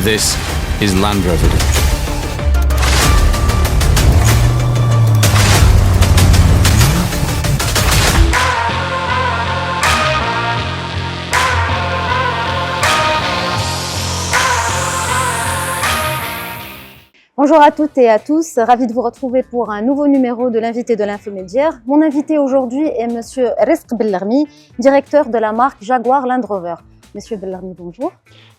This is Land Rover. Bonjour à toutes et à tous, ravi de vous retrouver pour un nouveau numéro de l'invité de l'Infomédiaire. Mon invité aujourd'hui est Monsieur Rizk Bellarmi, directeur de la marque Jaguar Land Rover. Monsieur Bellarmi, bonjour.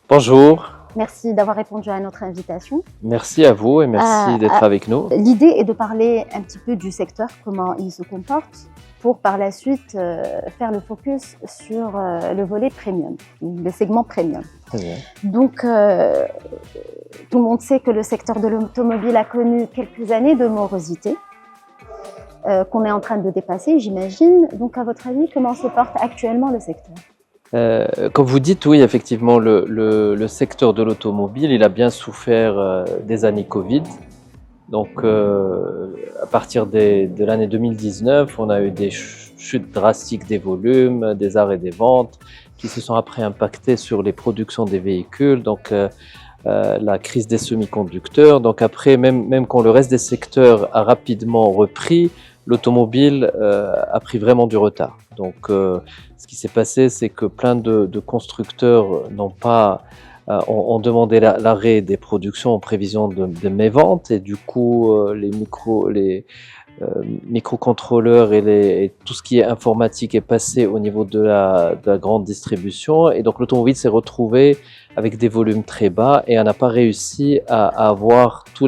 Bonjour. Merci d'avoir répondu à notre invitation. Merci à vous et merci d'être avec nous. L'idée est de parler un petit peu du secteur, comment il se comporte, pour par la suite faire le focus sur le volet premium, le segment premium. Très bien. Donc, tout le monde sait que le secteur de l'automobile a connu quelques années de morosité, qu'on est en train de dépasser, j'imagine. Donc, à votre avis, comment se porte actuellement le secteur ? Comme vous dites, oui, effectivement, le secteur de l'automobile, il a bien souffert des années Covid. Donc, à partir de l'année 2019, on a eu des chutes drastiques des volumes, des arrêts des ventes, qui se sont après impactés sur les productions des véhicules. Donc, la crise des semi-conducteurs. Donc après, même quand le reste des secteurs a rapidement repris, l'automobile a pris vraiment du retard. Donc ce qui s'est passé, c'est que plein de constructeurs ont demandé l'arrêt des productions en prévision de méventes, et du coup les microcontrôleurs et tout ce qui est informatique est passé au niveau de la grande distribution, et donc l'automobile s'est retrouvée avec des volumes très bas et on n'a pas réussi à avoir toutes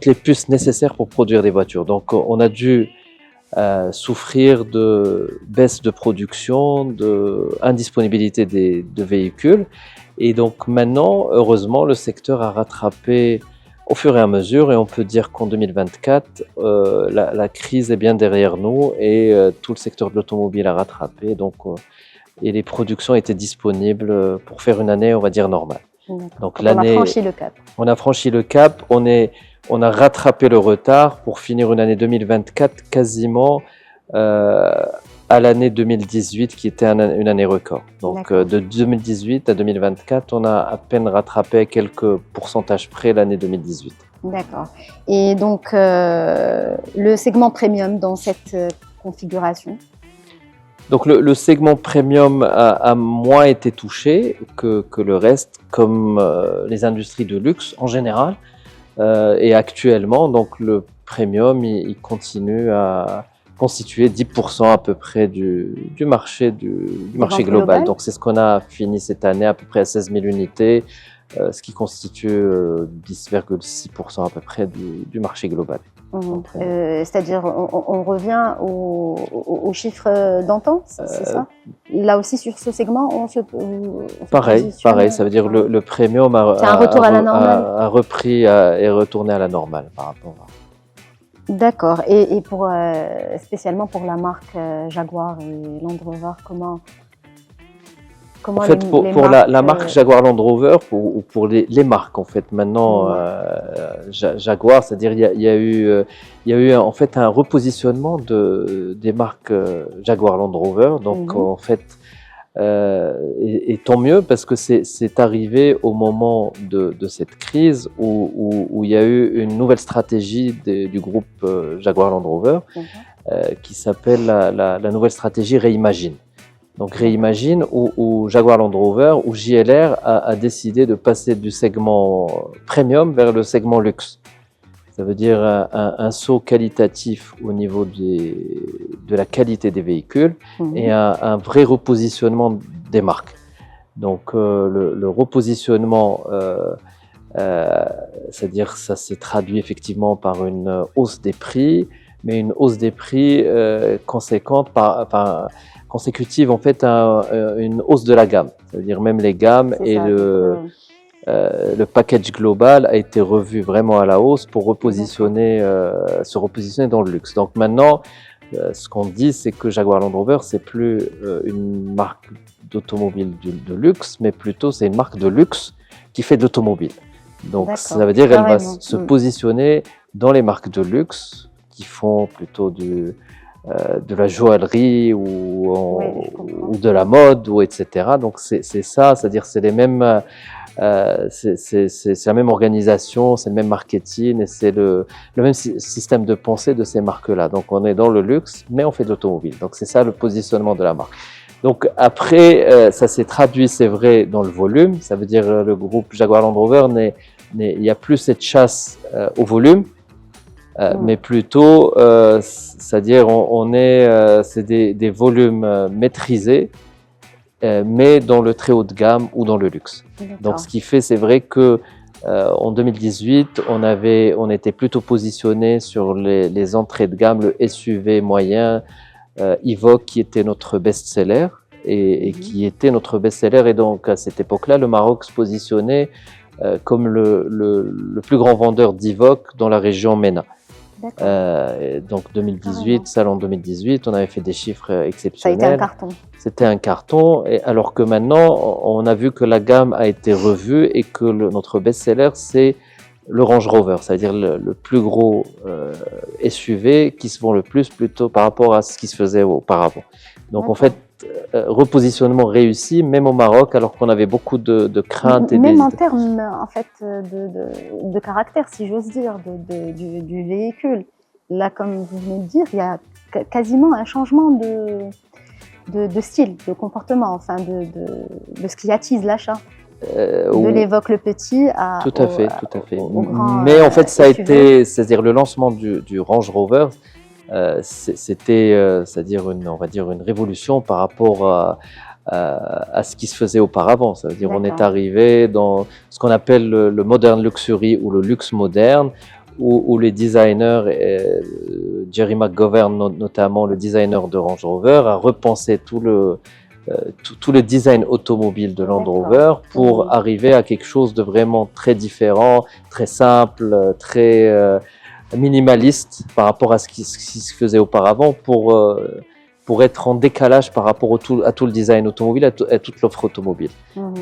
les puces nécessaires pour produire des voitures. Donc on a dû souffrir de baisse de production, de indisponibilité de véhicules, et donc maintenant, heureusement, le secteur a rattrapé au fur et à mesure, et on peut dire qu'en 2024, la crise est bien derrière nous et tout le secteur de l'automobile a rattrapé, donc, et les productions étaient disponibles pour faire une année, on va dire, normale. Donc on a franchi le cap. On a franchi le cap, on a rattrapé le retard pour finir une année 2024 quasiment à l'année 2018 qui était une année record. Donc de 2018 à 2024, on a à peine rattrapé quelques pourcentages près l'année 2018. D'accord. Et donc le segment premium dans cette configuration? Donc le segment premium a moins été touché que le reste, comme les industries de luxe en général. Et actuellement, donc le premium, il continue à constituer 10% à peu près du marché global. Donc c'est ce qu'on a fini cette année, à peu près à 16 000 unités, ce qui constitue 10,6% à peu près du marché global. C'est-à-dire, on revient aux chiffres d'antan, c'est ça? Là aussi, sur ce segment, on pareil, ça veut dire le premium a repris et est retourné à la normale par rapport à... D'accord. Et spécialement pour la marque Jaguar et Land Rover, comment en fait, pour la marque Jaguar Land Rover, ou pour les marques, en fait, maintenant, Jaguar, c'est-à-dire il y a eu en fait un repositionnement des marques Jaguar Land Rover. Donc, en fait, et tant mieux, parce que c'est arrivé au moment de cette crise où il y a eu une nouvelle stratégie du groupe Jaguar Land Rover qui s'appelle la nouvelle stratégie Reimagine. Donc Reimagine, où Jaguar Land Rover, où JLR a décidé de passer du segment premium vers le segment luxe. Ça veut dire un saut qualitatif au niveau de la qualité des véhicules et un vrai repositionnement des marques. Donc le repositionnement, c'est-à-dire ça s'est traduit effectivement par une hausse des prix, mais une hausse des prix consécutive en fait à une hausse de la gamme. C'est-à-dire même les gammes et le package global a été revu vraiment à la hausse pour se repositionner dans le luxe. Donc maintenant, ce qu'on dit, c'est que Jaguar Land Rover, c'est plus une marque d'automobile de luxe, mais plutôt c'est une marque de luxe qui fait de l'automobile. Donc ça veut dire qu'elle va se positionner dans les marques de luxe qui font plutôt de la joaillerie ou de la mode, ou etc. Donc c'est ça, c'est-à-dire c'est les mêmes, c'est la même organisation, c'est le même marketing et c'est le même système de pensée de ces marques-là. Donc on est dans le luxe, mais on fait de l'automobile. Donc c'est ça le positionnement de la marque. Donc après, ça s'est traduit, c'est vrai, dans le volume. Ça veut dire le groupe Jaguar Land Rover, il n'y a plus cette chasse au volume, mais plutôt, c'est-à-dire c'est des volumes maîtrisés, mais dans le très haut de gamme ou dans le luxe. Donc ce qui fait, c'est vrai que en 2018, on était plutôt positionné sur les entrées de gamme, le SUV moyen, Evoque qui était notre best-seller et qui était notre best-seller. Et donc à cette époque-là, le Maroc se positionnait comme le plus grand vendeur d'Evoque dans la région MENA. Donc 2018, salon 2018, on avait fait des chiffres exceptionnels. Ça a été un carton. C'était un carton, et alors que maintenant, on a vu que la gamme a été revue et que notre best-seller, c'est le Range Rover, c'est-à-dire le plus gros SUV qui se vend le plus plutôt par rapport à ce qui se faisait auparavant. Donc en fait, repositionnement réussi, même au Maroc, alors qu'on avait beaucoup de craintes. Même en termes en fait, de caractère, si j'ose dire, du véhicule. Là, comme vous venez de dire, il y a quasiment un changement de style, de comportement, enfin de ce qui attise l'achat. De l'Evoque le petit à tout à fait. Au grand, mais en fait, ça a été, c'est-à-dire le lancement du Range Rover, c'était, c'est-à-dire on va dire une révolution par rapport à ce qui se faisait auparavant. Ça veut dire on est arrivé dans ce qu'on appelle le modern luxury ou le luxe moderne, où les designers, Jerry McGovern notamment, le designer de Range Rover, a repensé tout le design automobile de Land Rover pour arriver à quelque chose de vraiment très différent, très simple, très minimaliste par rapport à ce qui se faisait auparavant, pour être en décalage par rapport à tout le design automobile, à toute l'offre automobile.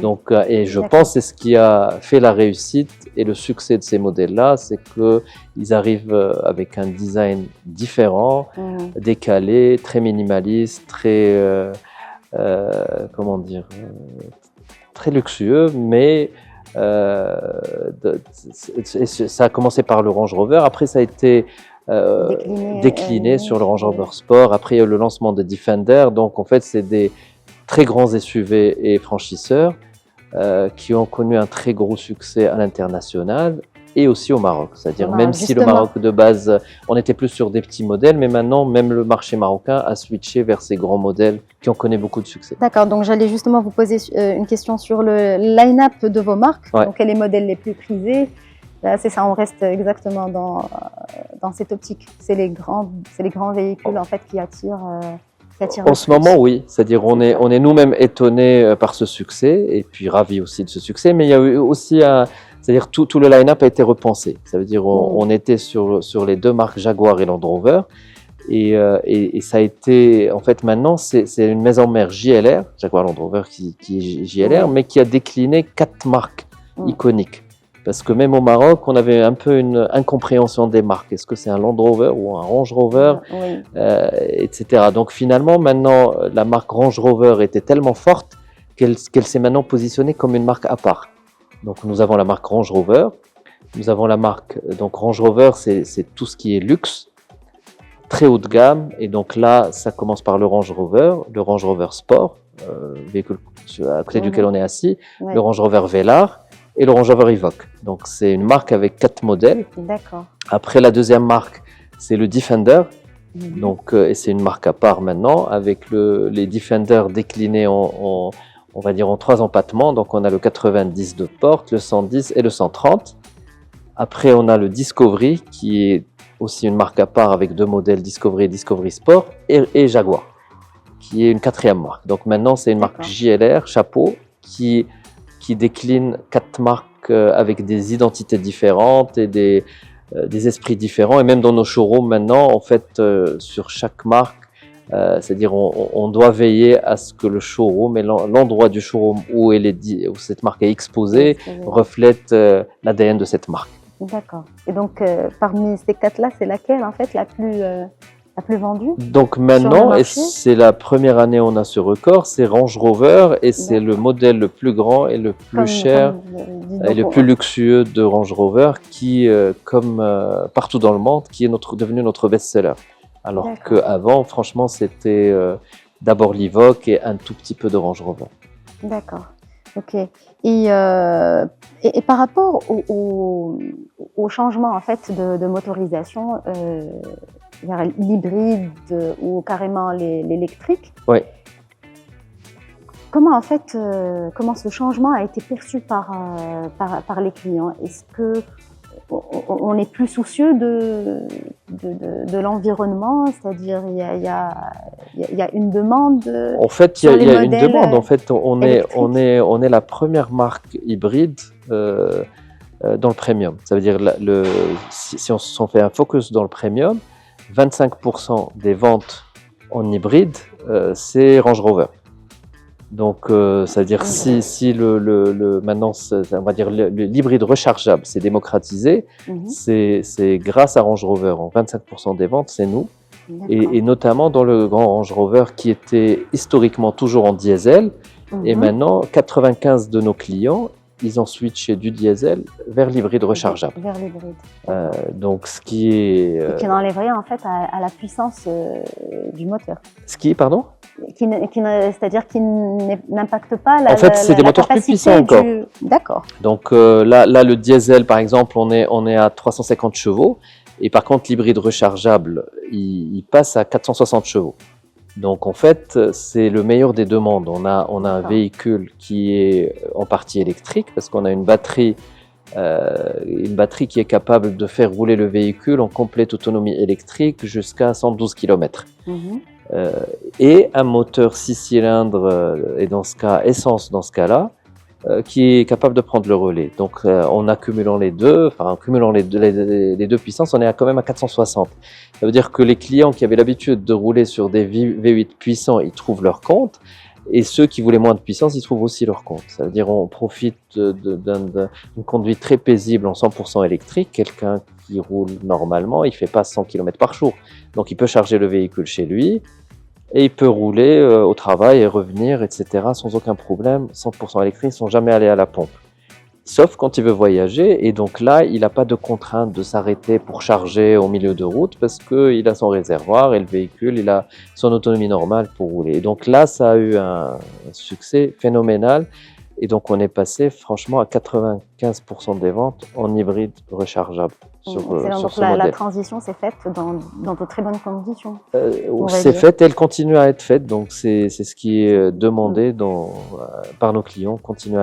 Donc, et je pense que c'est ce qui a fait la réussite et le succès de ces modèles-là, c'est qu'ils arrivent avec un design différent, décalé, très minimaliste, très comment dire, très luxueux, mais ça a commencé par le Range Rover, après ça a été décliné sur le Range Rover Sport, après il y a eu le lancement de Defender. Donc en fait c'est des très grands SUV et franchisseurs qui ont connu un très gros succès à l'international et aussi au Maroc. C'est-à-dire même si le Maroc de base, on était plus sur des petits modèles, mais maintenant même le marché marocain a switché vers ces grands modèles qui ont connu beaucoup de succès. D'accord, donc j'allais justement vous poser une question sur le line-up de vos marques. Donc quels les modèles les plus prisés? C'est ça, on reste exactement dans cette optique. C'est les grands véhicules en fait qui attirent. En ce moment, oui. C'est-à-dire on est nous-mêmes étonnés par ce succès et puis ravis aussi de ce succès. Mais il y a eu aussi c'est-à-dire tout le line-up a été repensé. Ça veut dire on était sur les deux marques Jaguar et Land Rover. Et ça a été, en fait, maintenant, c'est une maison mère JLR, Jaguar Land Rover qui est JLR, mais qui a décliné 4 marques iconiques. Parce que même au Maroc, on avait un peu une incompréhension des marques. Est-ce que c'est un Land Rover ou un Range Rover, etc. Donc finalement, maintenant, la marque Range Rover était tellement forte qu'elle s'est maintenant positionnée comme une marque à part. Donc nous avons la marque Range Rover, nous avons la marque, donc Range Rover, c'est tout ce qui est luxe, très haut de gamme, et donc là, ça commence par le Range Rover Sport, véhicule à côté duquel on est assis, le Range Rover Velar et le Range Rover Evoque. Donc c'est une marque avec 4 modèles. D'accord. Après, la deuxième marque, c'est le Defender. Donc, et c'est une marque à part maintenant, avec les Defender déclinés on va dire en 3 empattements. Donc on a le 90 de porte, le 110 et le 130. Après, on a le Discovery, qui est aussi une marque à part avec 2 modèles, Discovery et Discovery Sport, et Jaguar, qui est une 4e marque. Donc maintenant, c'est une marque JLR, chapeau, qui décline 4 marques avec des identités différentes et des esprits différents. Et même dans nos showrooms maintenant, en fait, sur chaque marque, c'est-à-dire on doit veiller à ce que le showroom et l'endroit du showroom où cette marque est exposée reflète l'ADN de cette marque. D'accord. Et donc, parmi ces 4-là, c'est laquelle en fait la plus la plus vendue. Donc maintenant, et c'est la première année où on a ce record, c'est Range Rover et c'est le modèle le plus grand et le plus cher et le plus luxueux de Range Rover qui, comme partout dans le monde, qui est devenu notre best-seller. Alors qu'avant, franchement, c'était d'abord l'Evoque et un tout petit peu de Range Rover. D'accord. Ok. Et par rapport au changement en fait de motorisation vers l'hybride ou carrément l'électrique, oui. Comment en fait comment ce changement a été perçu par les clients? Est-ce que on est plus soucieux de l'environnement, c'est-à-dire il y a une demande. En fait, il y a une demande. En fait, on est la première marque hybride dans le premium. Ça veut dire si on fait un focus dans le premium, 25% des ventes en hybride, c'est Range Rover. Donc, ça veut dire si maintenant, on va dire l'hybride rechargeable s'est démocratisé, c'est grâce à Range Rover. En 25% des ventes, c'est nous. Et notamment dans le grand Range Rover qui était historiquement toujours en diesel. Et maintenant, 95 de nos clients, ils ont switché du diesel vers l'hybride rechargeable. Vers l'hybride. Donc, ce qui est... Et qui n'enlève rien en fait à la puissance du moteur. Ce qui est, pardon ? C'est-à-dire qui n'impacte pas la. En fait, c'est des moteurs plus puissants encore. D'accord. Donc là, le diesel, par exemple, on est à 350 chevaux. Et par contre, l'hybride rechargeable, il passe à 460 chevaux. Donc en fait, c'est le meilleur des deux mondes. On a un véhicule qui est en partie électrique parce qu'on a une batterie qui est capable de faire rouler le véhicule en complète autonomie électrique jusqu'à 112 km. Et un moteur 6 cylindres, et dans ce cas, essence dans ce cas-là, qui est capable de prendre le relais. Donc en accumulant les deux, les deux puissances, on est quand même à 460. Ça veut dire que les clients qui avaient l'habitude de rouler sur des V8 puissants, ils trouvent leur compte, et ceux qui voulaient moins de puissance, ils trouvent aussi leur compte. Ça veut dire on profite d'une conduite très paisible en 100% électrique. Quelqu'un qui roule normalement, il fait pas 100 km par jour. Donc il peut charger le véhicule chez lui, et il peut rouler au travail et revenir, etc. sans aucun problème, 100% électrique, sans jamais aller à la pompe. Sauf quand il veut voyager, et donc là, il n'a pas de contrainte de s'arrêter pour charger au milieu de route, parce qu'il a son réservoir et le véhicule, il a son autonomie normale pour rouler. Et donc là, ça a eu un succès phénoménal, et donc on est passé franchement à 95% des ventes en hybride rechargeable. Donc la transition s'est faite dans de très bonnes conditions. C'est fait, elle continue à être faite, donc c'est ce qui est demandé par nos clients, continuer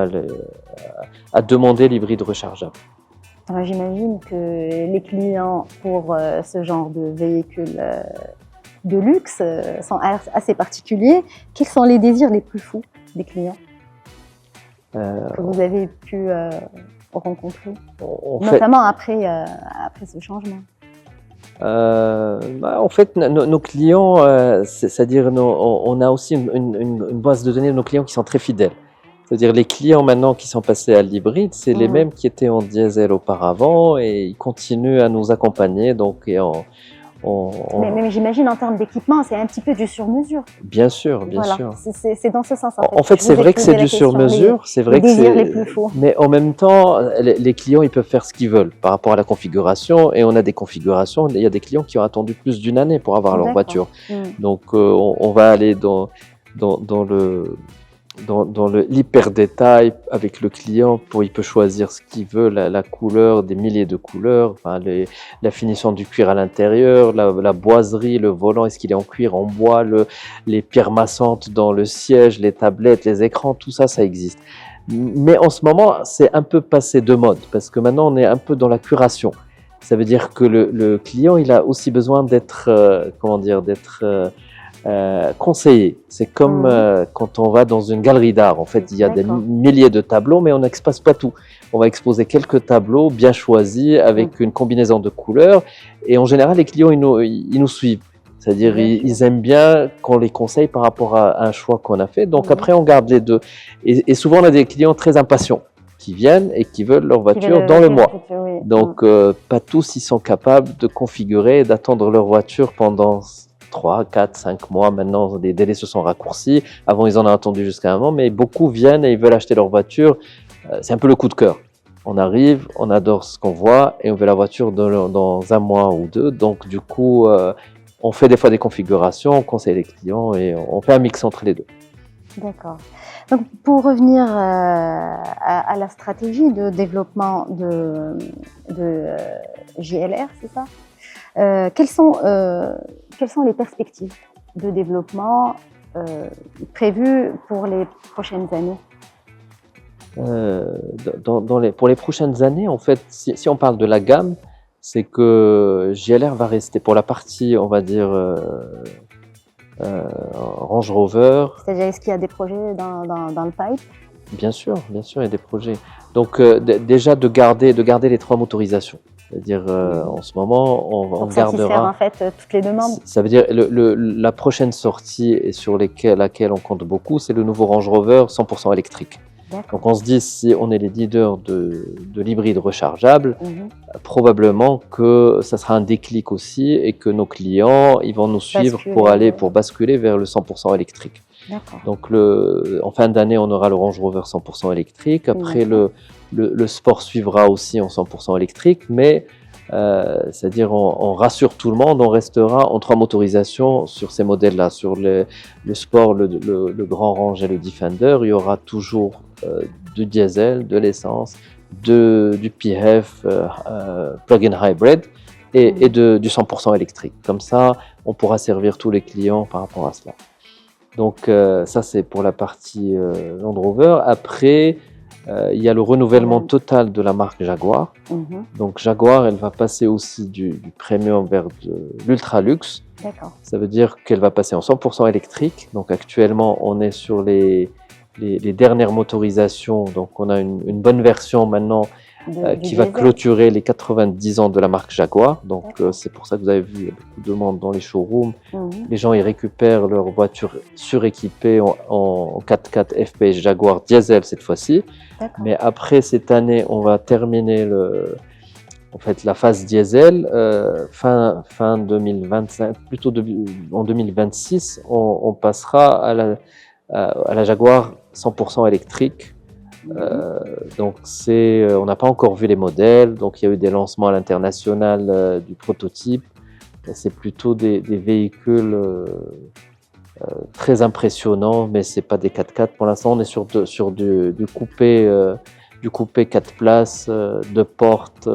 à demander l'hybride rechargeable. Alors j'imagine que les clients pour ce genre de véhicule de luxe sont assez particuliers. Quels sont les désirs les plus fous des clients que vous avez pu rencontrer, notamment après ce changement? En fait, nos clients, c'est-à-dire on a aussi une base de données de nos clients qui sont très fidèles. C'est-à-dire les clients maintenant qui sont passés à l'hybride, c'est les mêmes qui étaient en diesel auparavant et ils continuent à nous accompagner. Donc, mais j'imagine en termes d'équipement, c'est un petit peu du sur-mesure. Bien sûr, bien sûr. C'est dans ce sens. En fait, c'est vrai que c'est du sur-mesure. C'est vrai que c'est les plus fous. Mais en même temps, les clients, ils peuvent faire ce qu'ils veulent par rapport à la configuration. Et on a des configurations. Il y a des clients qui ont attendu plus d'une année pour avoir leur voiture. Donc, on va aller dans l'hyper détail avec le client il peut choisir ce qu'il veut, la couleur, des milliers de couleurs, la finition du cuir à l'intérieur, la boiserie, le volant, est-ce qu'il est en cuir, en bois, les pierres massantes dans le siège, les tablettes, les écrans, tout ça, ça existe. Mais en ce moment, c'est un peu passé de mode parce que maintenant, on est un peu dans la curation. Ça veut dire que le client, il a aussi besoin d'être, conseillé. C'est comme quand on va dans une galerie d'art. En fait, il y a des milliers de tableaux, mais on n'expose pas tout. On va exposer quelques tableaux bien choisis avec une combinaison de couleurs. Et en général, les clients, ils nous suivent. C'est-à-dire, ils aiment bien qu'on les conseille par rapport à un choix qu'on a fait. Donc après, on garde les deux. Et souvent, on a des clients très impatients. qui viennent et qui veulent leur voiture dans le mois. Oui. Donc, pas tous ils sont capables de configurer et d'attendre leur voiture pendant 3, 4, 5 mois. Maintenant, les délais se sont raccourcis. Avant, ils en ont attendu jusqu'à un moment, mais beaucoup viennent et ils veulent acheter leur voiture. C'est un peu le coup de cœur. On arrive, on adore ce qu'on voit et on veut la voiture dans un mois ou deux. Donc, du coup, on fait des fois des configurations, on conseille les clients et on fait un mix entre les deux. D'accord. Donc, pour revenir à la stratégie de développement de JLR, c'est ça? Quelles sont les perspectives de développement prévues pour les prochaines années? Pour les prochaines années, en fait, si on parle de la gamme, c'est que JLR va rester pour la partie, on va dire, Range Rover. C'est-à-dire, est-ce qu'il y a des projets dans le pipe? Bien sûr, il y a des projets. Donc, déjà de garder les 3 motorisations. C'est-à-dire, en ce moment, on gardera en fait toutes les demandes. Ça veut dire la prochaine sortie et sur laquelle on compte beaucoup, c'est le nouveau Range Rover 100% électrique. Donc on se dit, si on est les leaders de l'hybride rechargeable, probablement que ça sera un déclic aussi et que nos clients ils vont nous suivre pour basculer vers le 100% électrique. Donc en fin d'année, on aura le Range Rover 100% électrique. Après, le sport suivra aussi en 100% électrique, mais c'est-à-dire on rassure tout le monde, on restera en 3 motorisations sur ces modèles-là. Sur le sport, le Grand Range et le Defender, il y aura toujours du diesel, de l'essence, du PHEV plug-in hybrid et du 100% électrique. Comme ça, on pourra servir tous les clients par rapport à cela. Donc ça, c'est pour la partie Land Rover. Après, il y a le renouvellement total de la marque Jaguar. Donc Jaguar, elle va passer aussi du premium vers l'ultra luxe. Ça veut dire qu'elle va passer en 100% électrique. Donc actuellement, on est sur les dernières motorisations. Donc on a une bonne version maintenant qui va clôturer les 90 ans de la marque Jaguar. Donc c'est pour ça que vous avez vu beaucoup de monde dans les showrooms. Les gens ils récupèrent leur voiture suréquipée en 4x4 FPS Jaguar diesel cette fois-ci. Mais après cette année, on va terminer la phase diesel fin 2025, plutôt en 2026, on passera à la Jaguar 100% électrique. Donc on n'a pas encore vu les modèles, donc il y a eu des lancements à l'international du prototype. C'est plutôt des véhicules très impressionnants, mais c'est pas des 4x4 pour l'instant. On est sur du coupé 4 places, 2 portes,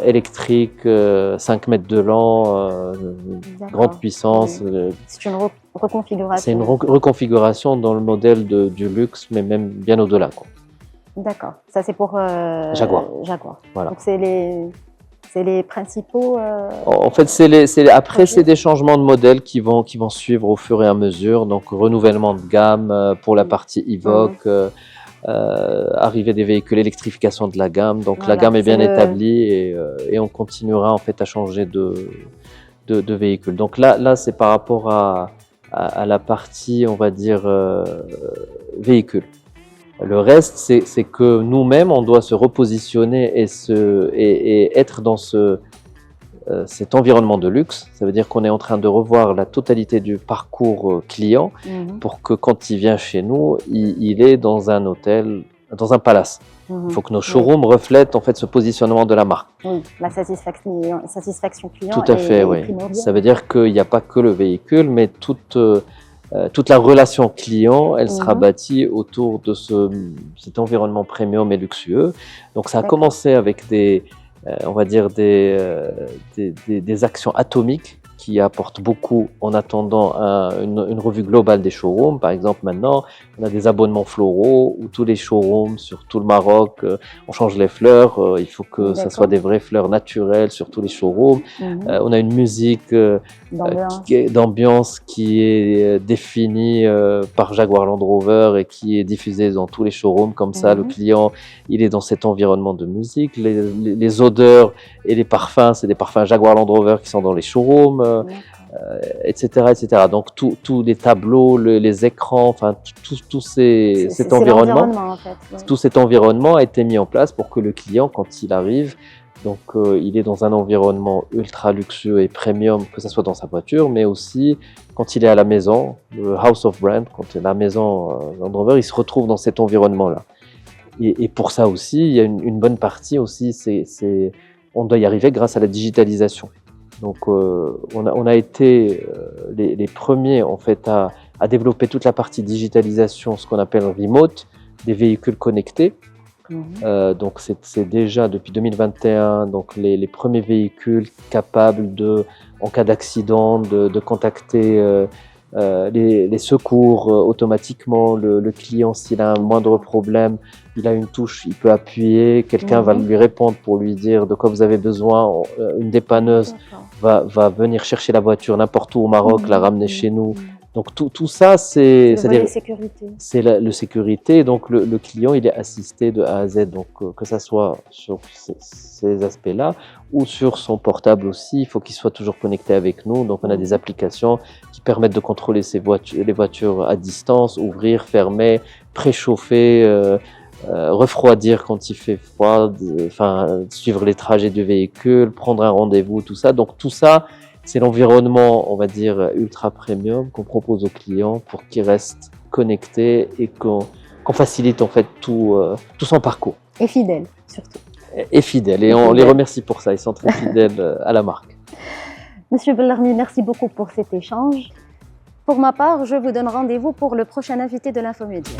électrique, 5 mètres de long, grande puissance. C'est une reconfiguration. C'est une reconfiguration dans le modèle du luxe, mais même bien au-delà. D'accord. Ça, c'est pour Jaguar. Voilà. Donc, c'est les principaux. En fait, après, c'est des changements de modèle qui vont suivre au fur et à mesure. Donc, renouvellement de gamme pour la partie Evoque. Arrivée des véhicules, électrification de la gamme. Donc la gamme est bien établie et on continuera en fait à changer de véhicule. Donc là c'est par rapport à la partie, on va dire, véhicule. Le reste, c'est que nous-mêmes, on doit se repositionner et être dans cet environnement de luxe. Ça veut dire qu'on est en train de revoir la totalité du parcours client pour que quand il vient chez nous, il est dans un hôtel, dans un palace. Il faut que nos showrooms reflètent en fait ce positionnement de la marque. La satisfaction client. Tout à fait, oui. Ça veut dire qu'il n'y a pas que le véhicule, mais toute la relation client, elle sera bâtie autour de cet environnement premium et luxueux. Donc ça a commencé avec on va dire des actions atomiques qui apportent beaucoup en attendant une revue globale des showrooms. Par exemple, maintenant, on a des abonnements floraux où tous les showrooms sur tout le Maroc, on change les fleurs. Il faut que ça soit des vraies fleurs naturelles sur tous les showrooms. On a une musique d'ambiance qui est définie par Jaguar Land Rover et qui est diffusée dans tous les showrooms. Comme ça, le client, il est dans cet environnement de musique. Les odeurs et les parfums, c'est des parfums Jaguar Land Rover qui sont dans les showrooms. etc., etc. Donc tous les tableaux, les écrans, enfin cet environnement, en fait, oui. Tout cet environnement a été mis en place pour que le client, quand il arrive, donc il est dans un environnement ultra luxueux et premium, que ce soit dans sa voiture, mais aussi quand il est à la maison, le House of Brand, quand il est à la maison Land Rover, il se retrouve dans cet environnement-là. Et pour ça aussi, il y a une bonne partie aussi, on doit y arriver grâce à la digitalisation. Donc on a été les premiers en fait à développer toute la partie digitalisation, ce qu'on appelle remote, des véhicules connectés. Donc c'est déjà depuis 2021 donc les premiers véhicules capables de, en cas d'accident, de contacter les secours automatiquement. Le client, s'il a un moindre problème, il a une touche, il peut appuyer, quelqu'un va lui répondre pour lui dire de quoi vous avez besoin. Une dépanneuse va venir chercher la voiture n'importe où au Maroc, la ramener chez nous. Donc tout ça, c'est la sécurité. Donc le client, il est assisté de A à Z. Donc que ça soit sur ces aspects-là ou sur son portable aussi, il faut qu'il soit toujours connecté avec nous. Donc on a des applications qui permettent de contrôler les voitures à distance, ouvrir, fermer, préchauffer, refroidir quand il fait froid, enfin suivre les trajets du véhicule, prendre un rendez-vous, tout ça. Donc tout ça, c'est l'environnement, on va dire, ultra premium qu'on propose aux clients pour qu'ils restent connectés et qu'on facilite en fait tout son parcours. Et fidèle, surtout. Et fidèle. Et on les remercie pour ça. Ils sont très fidèles à la marque. Monsieur Bellarmi, merci beaucoup pour cet échange. Pour ma part, je vous donne rendez-vous pour le prochain invité de l'Infomédia.